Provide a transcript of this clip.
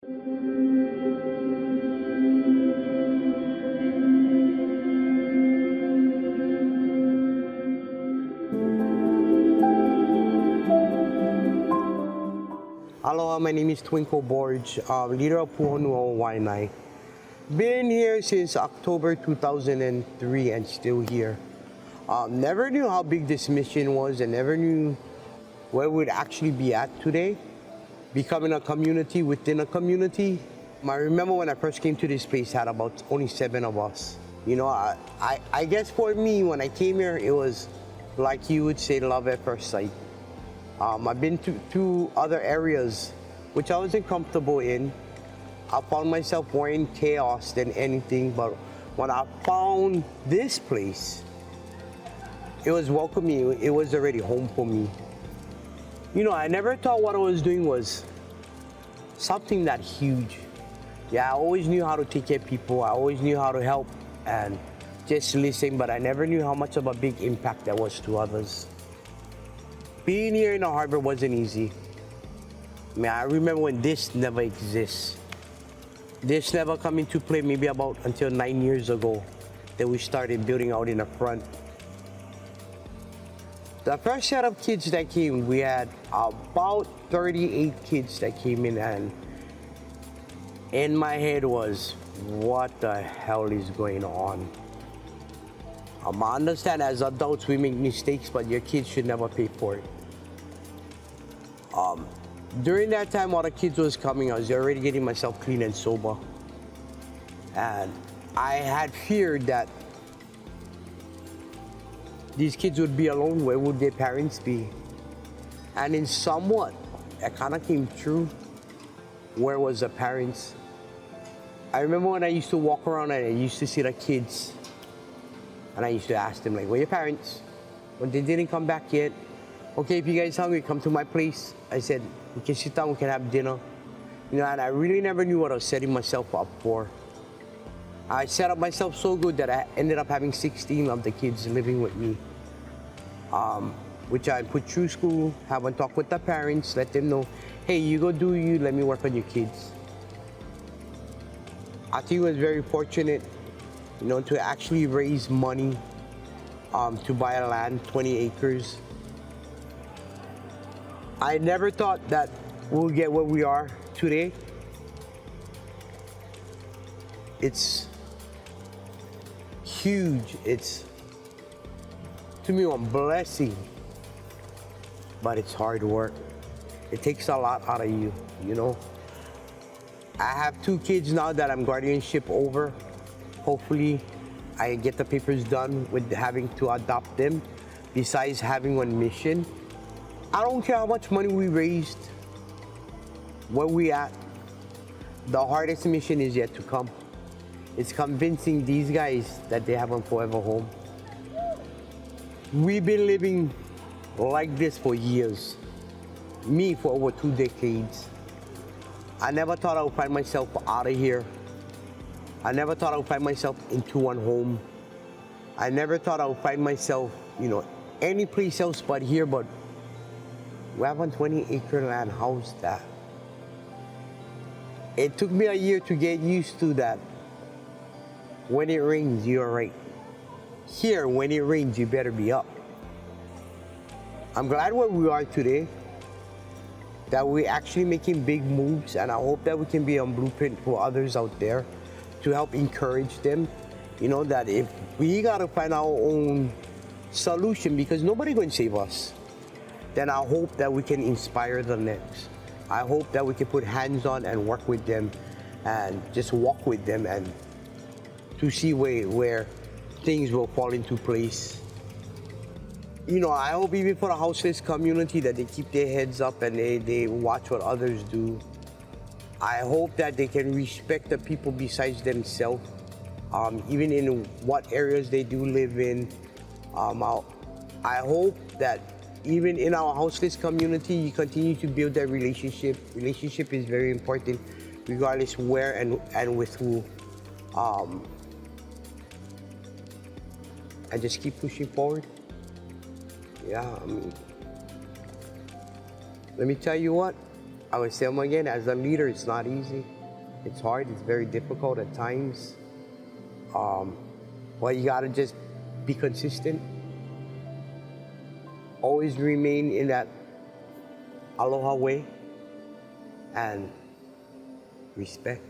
Aloha, my name is Twinkle Borge, leader of Pu'uhonua O Wai'anae. Been here since October 2003 and still here. Never knew how big this mission was and never knew where we'd actually be at today. Becoming a community within a community. I remember when I first came to this place, had about only 7 of us. You know, I guess for me, when I came here, it was like you would say, love at first sight. I've been to other areas which I wasn't comfortable in. I found myself more in chaos than anything, but when I found this place, it was welcoming. It was already home for me. You know, I never thought what I was doing was something that huge. Yeah, I always knew how to take care of people. I always knew how to help and just listen, but I never knew how much of a big impact that was to others. Being here in the harbor wasn't easy. I mean, I remember when this never exists. This never come into play maybe about until 9 years ago that we started building out in the front. The first set of kids that came, we had about 38 kids that came in, and in my head was, what the hell is going on? I understand as adults we make mistakes, but your kids should never pay for it. During that time while the kids was coming, I was already getting myself clean and sober. And I had feared that these kids would be alone. Where would their parents be? And in somewhat, it kind of came true. Where was the parents? I remember when I used to walk around and I used to see the kids. And I used to ask them, like, where are your parents? When they didn't come back yet, okay, if you guys hungry, come to my place. I said, we can sit down, we can have dinner. You know, and I really never knew what I was setting myself up for. I set up myself so good that I ended up having 16 of the kids living with me. Which I put through school, have a talk with the parents, let them know, hey, you go do you, let me work on your kids. I think I was very fortunate, you know, to actually raise money to buy a land, 20 acres. I never thought that we'll get where we are today. It's huge. It's, to me, a blessing, but it's hard work. It takes a lot out of you, you know. I have 2 kids now that I'm guardianship over. Hopefully, I get the papers done with having to adopt them, besides having one mission. I don't care how much money we raised, where we at. The hardest mission is yet to come. It's convincing these guys that they have a forever home. We've been living like this for years. Me for over 2 decades. I never thought I would find myself out of here. I never thought I would find myself into one home. I never thought I would find myself, you know, any place else but here, but we have a 20-acre land house that. It took me a year to get used to that. When it rains, you're right. Here, when it rains, you better be up. I'm glad where we are today, that we're actually making big moves, and I hope that we can be a blueprint for others out there to help encourage them. You know, that if we gotta find our own solution, because nobody gonna save us, then I hope that we can inspire the next. I hope that we can put hands on and work with them and just walk with them and to see where things will fall into place. You know, I hope even for the houseless community that they keep their heads up and they watch what others do. I hope that they can respect the people besides themselves, even in what areas they do live in. I hope that even in our houseless community, you continue to build that relationship. Relationship is very important, regardless where and with who. And just keep pushing forward. Yeah, I mean, let me tell you what, I would say them again, as a leader, it's not easy. It's hard, it's very difficult at times. But you gotta just be consistent. Always remain in that aloha way and respect.